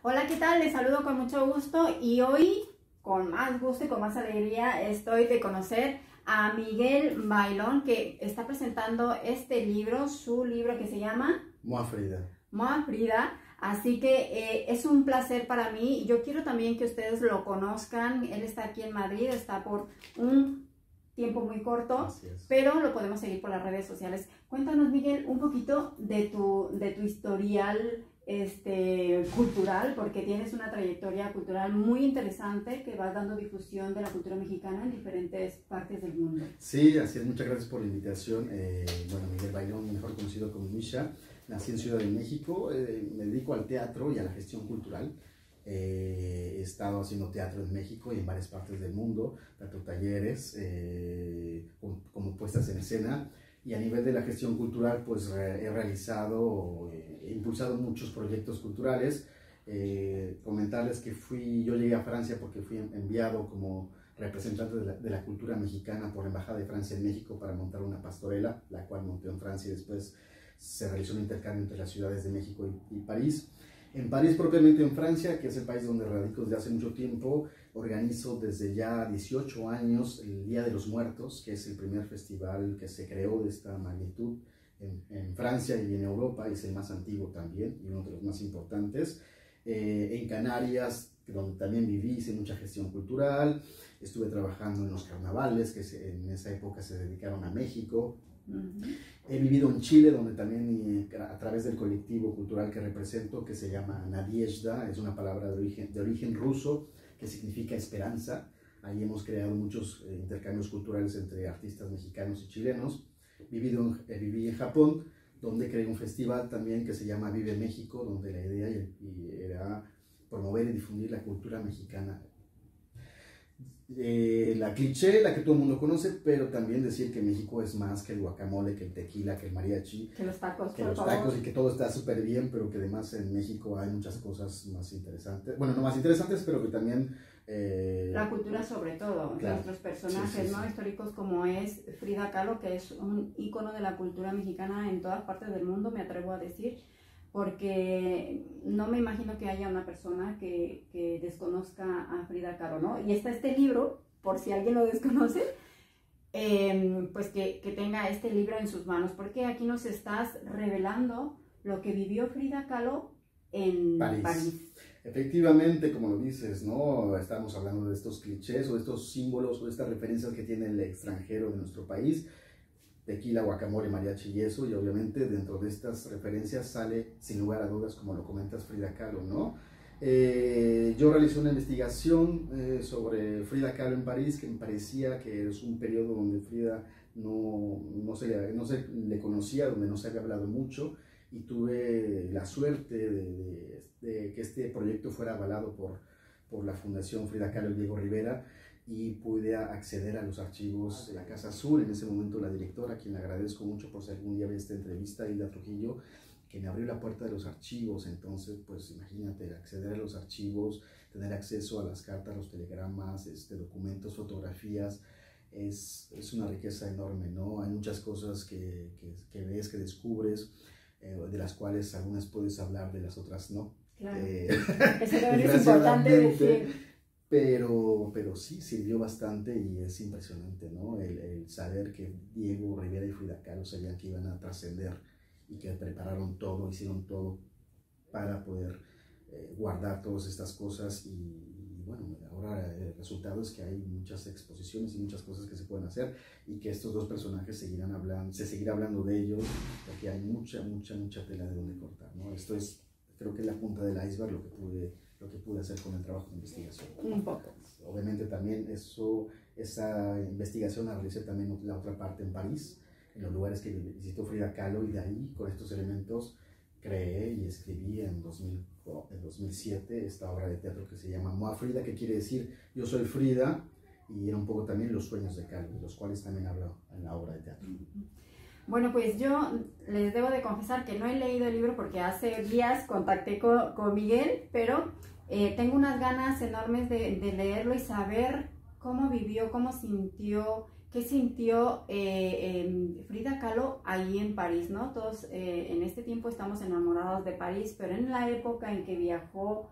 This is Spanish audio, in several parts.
Hola, ¿qué tal? Les saludo con mucho gusto y hoy con más gusto y con más alegría estoy de conocer a Miguel Bailón, que está presentando este libro, su libro que se llama Moi Frida. Moi Frida. Así que es un placer para mí. Yo quiero también que ustedes lo conozcan. Él está aquí en Madrid, está por un tiempo muy corto, pero lo podemos seguir por las redes sociales. Cuéntanos, Miguel, un poquito de tu historial cultural, porque tienes una trayectoria cultural muy interesante que vas dando difusión de la cultura mexicana en diferentes partes del mundo. Sí, así es, muchas gracias por la invitación. Bueno, Miguel Bailón, mejor conocido como Misha, nací en Ciudad de México, me dedico al teatro y a la gestión cultural. He estado haciendo teatro en México y en varias partes del mundo, tanto talleres como puestas en escena. Y a nivel de la gestión cultural, pues he realizado, he impulsado muchos proyectos culturales. Comentarles que yo llegué a Francia porque fui enviado como representante de la cultura mexicana por la Embajada de Francia en México para montar una pastorela, la cual monté en Francia y después se realizó un intercambio entre las ciudades de México y París. En París, propiamente en Francia, que es el país donde radico desde hace mucho tiempo, organizo desde ya 18 años el Día de los Muertos, que es el primer festival que se creó de esta magnitud en Francia y en Europa, y es el más antiguo también y uno de los más importantes. En Canarias, donde también viví, hice mucha gestión cultural, estuve trabajando en los carnavales, que en esa época se dedicaron a México. He vivido en Chile, donde también a través del colectivo cultural que represento, que se llama Nadezhda, es una palabra de origen ruso que significa esperanza. Ahí hemos creado muchos intercambios culturales entre artistas mexicanos y chilenos. Viví en Japón, donde creé un festival también que se llama Vive México, donde la idea era promover y difundir la cultura mexicana. La cliché, la que todo el mundo conoce, pero también decir que México es más que el guacamole, que el tequila, que el mariachi, que los tacos, y que todo está súper bien, pero que además en México hay muchas cosas más interesantes, bueno, no más interesantes, pero que también... la cultura sobre todo, claro, nuestros personajes, sí, ¿no? Históricos, como es Frida Kahlo, que es un ícono de la cultura mexicana en todas partes del mundo, me atrevo a decir, porque no me imagino que haya una persona que desconozca a Frida Kahlo, ¿no? Y está este libro, por si alguien lo desconoce, pues que tenga este libro en sus manos, porque aquí nos estás revelando lo que vivió Frida Kahlo en París. Efectivamente, como lo dices, ¿no? Estamos hablando de estos clichés o de estos símbolos o de estas referencias que tiene el extranjero de nuestro país. Tequila, guacamole, mariachi y eso, y obviamente dentro de estas referencias sale, sin lugar a dudas, como lo comentas, Frida Kahlo, ¿no? Yo realicé una investigación sobre Frida Kahlo en París, que me parecía que es un periodo donde Frida no se le conocía, donde no se había hablado mucho, y tuve la suerte de que este proyecto fuera avalado por la Fundación Frida Kahlo y Diego Rivera, y pude acceder a los archivos de la Casa Azul. En ese momento la directora, a quien le agradezco mucho por si algún día ve esta entrevista, Hilda Trujillo, que me abrió la puerta de los archivos. Entonces, pues imagínate, acceder a los archivos, tener acceso a las cartas, los telegramas, documentos, fotografías, es una riqueza enorme, ¿no? Hay muchas cosas que ves, que descubres, de las cuales algunas puedes hablar, de las otras no. Claro. Eso es importante decir. Pero sí sirvió bastante y es impresionante, ¿no? El saber que Diego Rivera y Frida Kahlo sabían que iban a trascender y que prepararon todo, hicieron todo para poder guardar todas estas cosas. Y bueno, ahora el resultado es que hay muchas exposiciones y muchas cosas que se pueden hacer, y que estos dos personajes se seguirá hablando de ellos, porque hay mucha tela de donde cortar, ¿no? Esto es, creo que es la punta del iceberg, lo que pude hacer con el trabajo de investigación. Un poco. Obviamente también esa investigación la realicé también la otra parte en París, en los lugares que visitó Frida Kahlo, y de ahí, con estos elementos, creé y escribí en 2007 esta obra de teatro que se llama Moi Frida, que quiere decir Yo soy Frida, y era un poco también los sueños de Kahlo, de los cuales también hablo en la obra de teatro. Bueno, pues yo les debo de confesar que no he leído el libro porque hace días contacté con Miguel, pero tengo unas ganas enormes de leerlo y saber cómo vivió, cómo sintió, qué sintió Frida Kahlo ahí en París, ¿no? Todos en este tiempo estamos enamorados de París, pero en la época en que viajó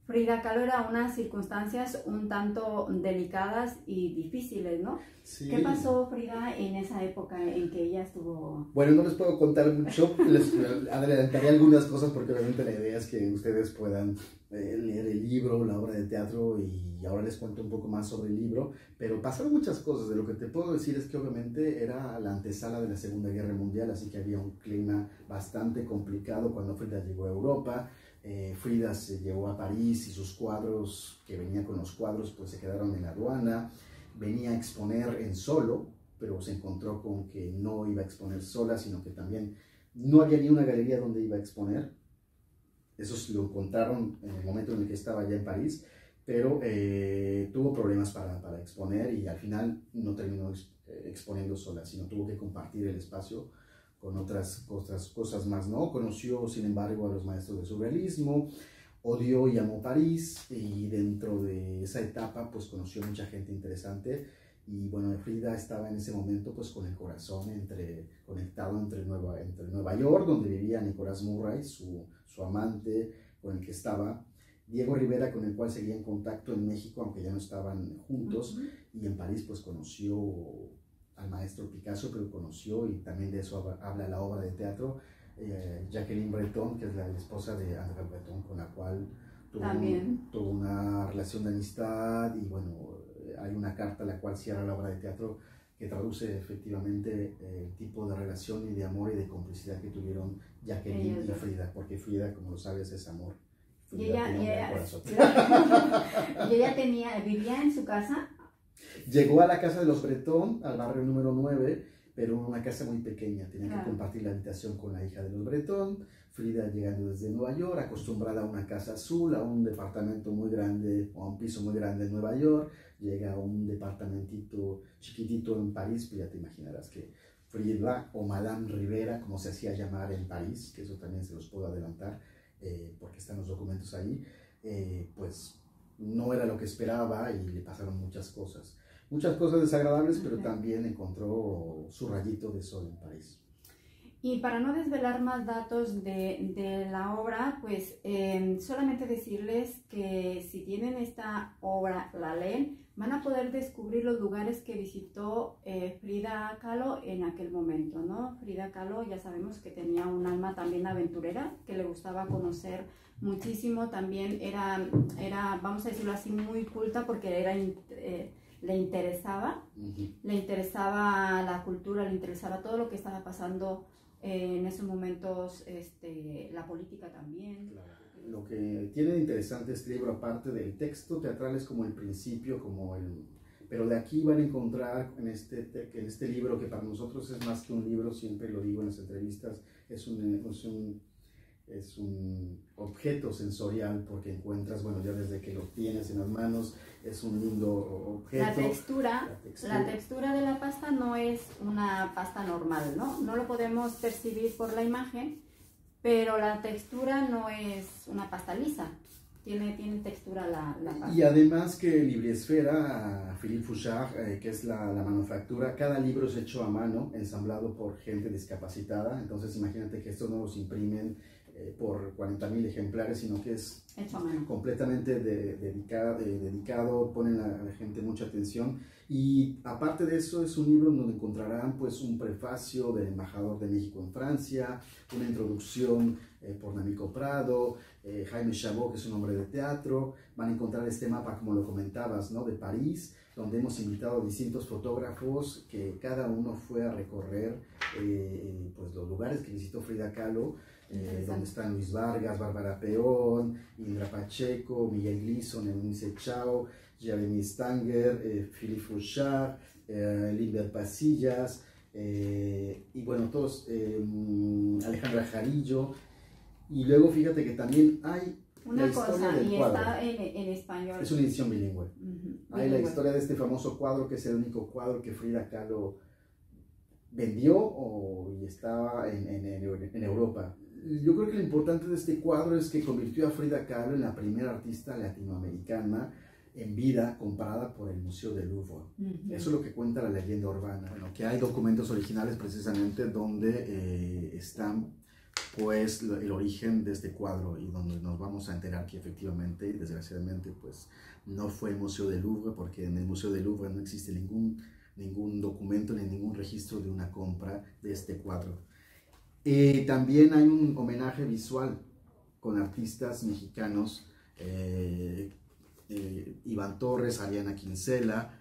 Frida Kahlo era unas circunstancias un tanto delicadas y difíciles, ¿no? Sí. ¿Qué pasó, Frida, en esa época en que ella estuvo? Bueno, no les puedo contar mucho, les adelantaré algunas cosas porque obviamente la idea es que ustedes puedan leer el libro, la obra de teatro, y ahora les cuento un poco más sobre el libro, pero pasaron muchas cosas. De lo que te puedo decir es que obviamente era la antesala de la Segunda Guerra Mundial, así que había un clima bastante complicado cuando Frida llegó a Europa. Frida se llevó a París y sus cuadros, que venía con los cuadros, pues se quedaron en la aduana. Venía a exponer en solo, pero se encontró con que no iba a exponer sola, sino que también no había ni una galería donde iba a exponer. Eso lo encontraron en el momento en el que estaba ya en París, pero tuvo problemas para exponer y al final no terminó exponiendo sola, sino tuvo que compartir el espacio con otras cosas más, ¿no? Conoció, sin embargo, a los maestros del surrealismo, odió y amó París, y dentro de esa etapa pues conoció mucha gente interesante. Y bueno, Frida estaba en ese momento pues con el corazón conectado entre Nueva York, donde vivía Nicolás Murray, su amante, con el que estaba Diego Rivera, con el cual seguía en contacto en México, aunque ya no estaban juntos. Y en París pues conoció al maestro Picasso, pero conoció, y también de eso habla la obra de teatro, Jacqueline Breton, que es la esposa de André Breton, con la cual tuvo una relación de amistad. Y bueno, hay una carta la cual cierra la obra de teatro que traduce efectivamente el tipo de relación y de amor y de complicidad que tuvieron Jacqueline y Frida, porque Frida, como lo sabes, es amor. Y ella vivía en su casa. Llegó a la casa de los Breton, al barrio número 9, pero una casa muy pequeña. Tenía que compartir la habitación con la hija de los Breton. Frida, llegando desde Nueva York, acostumbrada a una casa azul, a un departamento muy grande, o a un piso muy grande en Nueva York, llega a un departamentito chiquitito en París. Pues ya te imaginarás que Frida, o Madame Rivera, como se hacía llamar en París, que eso también se los puedo adelantar, porque están los documentos ahí, pues no era lo que esperaba y le pasaron muchas cosas desagradables, pero también encontró su rayito de sol en París. Y para no desvelar más datos de la obra, pues solamente decirles que si tienen esta obra, la leen, van a poder descubrir los lugares que visitó Frida Kahlo en aquel momento, ¿no? Frida Kahlo, ya sabemos que tenía un alma también aventurera, que le gustaba conocer muchísimo. También era vamos a decirlo así, muy culta, porque le interesaba la cultura, le interesaba todo lo que estaba pasando en esos momentos, la política también. Claro. Lo que tiene de interesante este libro, aparte del texto teatral, es como el principio, pero de aquí van a encontrar en este libro, que para nosotros es más que un libro, siempre lo digo en las entrevistas, es un objeto sensorial, porque encuentras, bueno, ya desde que lo tienes en las manos, es un lindo objeto. La textura de la pasta no es una pasta normal, ¿no? No lo podemos percibir por la imagen, pero la textura no es una pasta lisa. Tiene textura la pasta. Y además que Libriesfera, Philippe Fouchard, que es la manufactura, cada libro es hecho a mano, ensamblado por gente discapacitada. Entonces imagínate que estos no los imprimen por 40,000 ejemplares, sino que es hecho a mano, completamente dedicado, ponen a la gente mucha atención. Y aparte de eso, es un libro donde encontrarán pues un prefacio del embajador de México en Francia, una introducción por Namico Prado, Jaime Chabot, que es un hombre de teatro. Van a encontrar este mapa, como lo comentabas, ¿no?, de París, donde hemos invitado a distintos fotógrafos que cada uno fue a recorrer pues los lugares que visitó Frida Kahlo, donde están Luis Vargas, Bárbara Peón, Indra Pacheco, Miguel Gleason, Eunice Chao, Jeremy Stanger, Philippe Fouchard, Lindbergh Pasillas, y bueno, todos, Alejandra Jarillo. Y luego fíjate que también hay una cosa, y cuadro. Está en español. Es una edición bilingüe. Hay la historia de este famoso cuadro, que es el único cuadro que Frida Kahlo vendió y estaba en Europa. Yo creo que lo importante de este cuadro es que convirtió a Frida Kahlo en la primera artista latinoamericana en vida comparada por el Museo del Louvre. Eso es lo que cuenta la leyenda urbana. Bueno, que hay documentos originales precisamente donde están pues el origen de este cuadro, y donde nos vamos a enterar que efectivamente y desgraciadamente pues no fue el Museo del Louvre, porque en el Museo del Louvre no existe ningún documento ni ningún registro de una compra de este cuadro. También hay un homenaje visual con artistas mexicanos, Iván Torres, Ariana Quincela,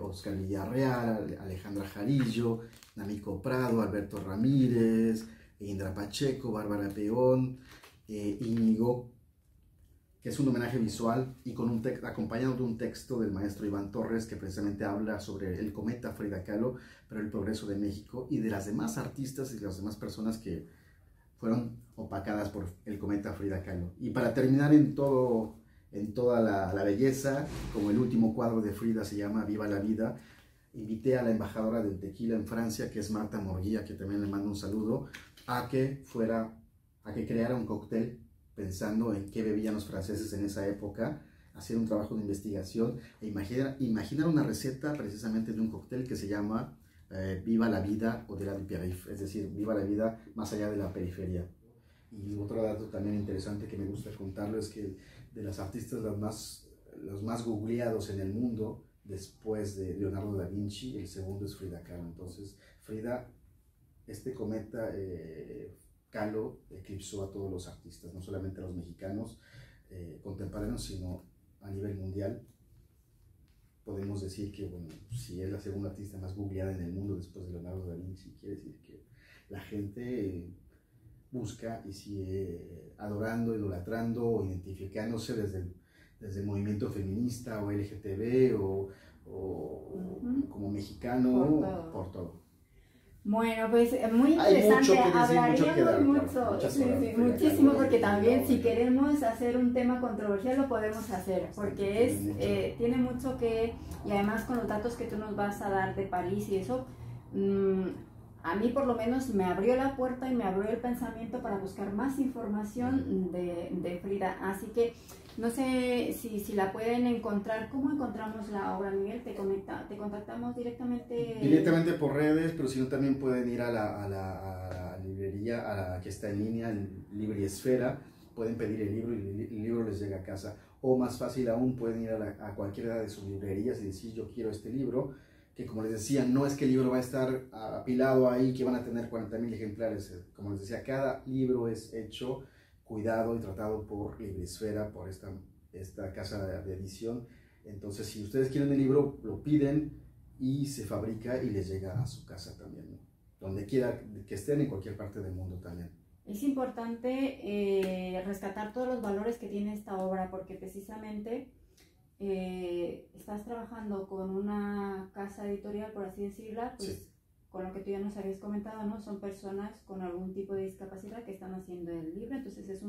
Oscar Villarreal, Alejandra Jarillo, Namico Prado, Alberto Ramírez, Indra Pacheco, Bárbara Peón, Íñigo, que es un homenaje visual y con acompañado de un texto del maestro Iván Torres, que precisamente habla sobre el cometa Frida Kahlo, pero el progreso de México, y de las demás artistas y las demás personas que fueron opacadas por el cometa Frida Kahlo. Y para terminar en toda la belleza, como el último cuadro de Frida se llama Viva la Vida, invité a la embajadora del tequila en Francia, que es Marta Morguía, que también le mando un saludo, a que creara un cóctel pensando en qué bebían los franceses en esa época, hacer un trabajo de investigación e imaginar una receta precisamente de un cóctel que se llama Viva la Vida au-delà du périph', es decir, viva la vida más allá de la periferia. Y otro dato también interesante que me gusta contarlo es que de las artistas los más googleados en el mundo, después de Leonardo da Vinci, el segundo es Frida Kahlo. Entonces, este cometa Kahlo eclipsó a todos los artistas, no solamente a los mexicanos contemporáneos, sino a nivel mundial. Podemos decir que, bueno, si es la segunda artista más googleada en el mundo después de Leonardo da Vinci, quiere decir que la gente busca y sigue adorando, idolatrando o identificándose desde el movimiento feminista o LGTB o como mexicano, por todo. Bueno, pues muy interesante, hablaríamos muchísimo, porque también si queremos hacer un tema controversial lo podemos hacer, porque tiene mucho que, y además con los datos que tú nos vas a dar de París y eso, a mí por lo menos me abrió la puerta y me abrió el pensamiento para buscar más información de Frida, así que no sé si la pueden encontrar. ¿Cómo encontramos la obra, Miguel? ¿Te contactamos directamente? Directamente por redes, pero si no también pueden ir a la librería que está en línea, Libriesfera, pueden pedir el libro y el libro les llega a casa. O más fácil aún, pueden ir a cualquiera de sus librerías y decir yo quiero este libro, que como les decía, no es que el libro va a estar apilado ahí, que van a tener 40,000 ejemplares. Como les decía, cada libro es hecho, cuidado y tratado por Libriesfera, por esta casa de edición. Entonces, si ustedes quieren el libro, lo piden y se fabrica y les llega a su casa también, ¿no? Donde quiera que estén, en cualquier parte del mundo también. Es importante rescatar todos los valores que tiene esta obra, porque precisamente estás trabajando con una casa editorial, por así decirla, pues sí. Con lo que tú ya nos habías comentado, ¿no? Son personas con algún tipo de discapacidad que están haciendo el libro, entonces es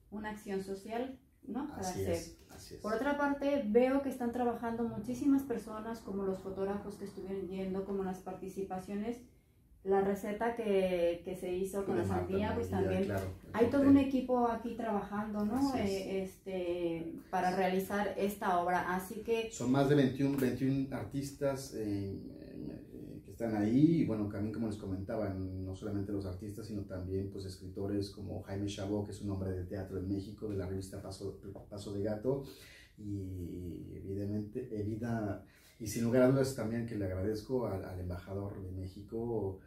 una acción social, ¿no? Para así hacer. Así es. Por otra parte, veo que están trabajando muchísimas personas, como los fotógrafos que estuvieron yendo, como las participaciones, la receta que se hizo con la sandía, pues también claro, hay todo un equipo aquí trabajando, ¿no? Para realizar esta obra, así que... Son más de 21 artistas que están ahí, y bueno, también como les comentaba, no solamente los artistas, sino también pues escritores como Jaime Chabot, que es un hombre de teatro en México, de la revista Paso de Gato, y evidentemente, y sin lugar a dudas también que le agradezco al embajador de México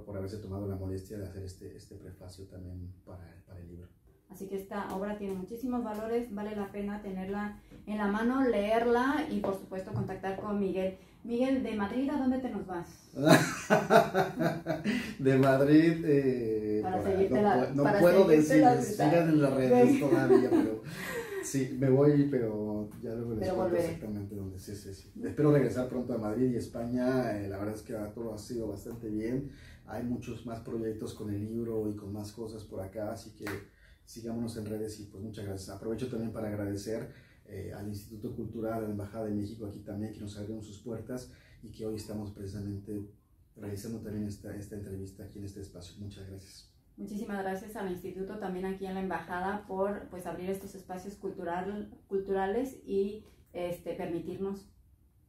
por haberse tomado la molestia de hacer este prefacio también para el libro. Así que esta obra tiene muchísimos valores, vale la pena tenerla en la mano, leerla y por supuesto contactar con Miguel. Miguel, ¿de Madrid a dónde te nos vas? De Madrid, no puedo decirles, sigan en las redes todavía, pero sí, me voy, pero ya luego les cuento exactamente dónde. Sí. Espero regresar pronto a Madrid y España. La verdad es que todo ha sido bastante bien. Hay muchos más proyectos con el libro y con más cosas por acá, así que sigámonos en redes y pues muchas gracias. Aprovecho también para agradecer al Instituto Cultural, a la Embajada de México aquí también, que nos abrieron sus puertas y que hoy estamos precisamente realizando también esta entrevista aquí en este espacio. Muchas gracias. Muchísimas gracias al Instituto, también aquí en la Embajada, por pues abrir estos espacios culturales y permitirnos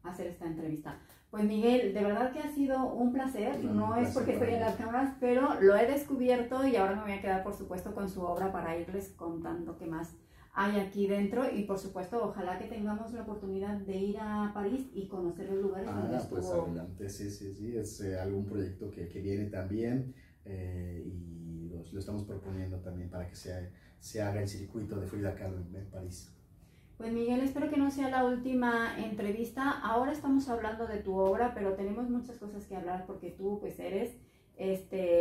hacer esta entrevista. Pues Miguel, de verdad que ha sido un placer, no es porque estoy en las placer. cámaras, pero lo he descubierto y ahora me voy a quedar por supuesto con su obra para irles contando qué más hay aquí dentro y por supuesto ojalá que tengamos la oportunidad de ir a París y conocer los lugares donde estuvo. Pues adelante, sí, es algún proyecto que viene también y lo estamos proponiendo también para que se haga el circuito de Frida Kahlo en París. Pues Miguel, espero que no sea la última entrevista. Ahora estamos hablando de tu obra, pero tenemos muchas cosas que hablar porque tú pues eres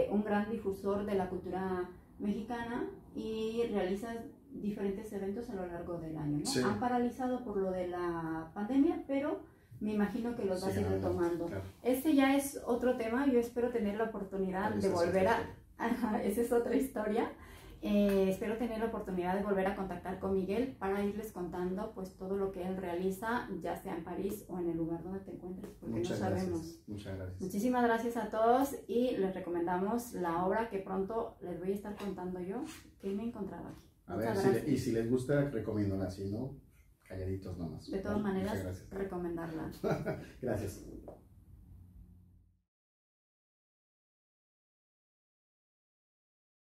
un gran difusor de la cultura mexicana y realizas diferentes eventos a lo largo del año, ¿no? Sí. Han paralizado por lo de la pandemia, pero me imagino que los vas a ir retomando. Claro. Este ya es otro tema, yo espero tener la oportunidad de volver a... esa es otra historia. Espero tener la oportunidad de volver a contactar con Miguel para irles contando pues todo lo que él realiza, ya sea en París o en el lugar donde te encuentres, porque Muchas no sabemos. Gracias. Muchas gracias. Muchísimas gracias a todos y les recomendamos la obra que pronto les voy a estar contando yo que me he encontrado aquí. A ver, y si les gusta, recomiéndola, si no, calladitos nomás. De todas maneras, recomendarla. Gracias.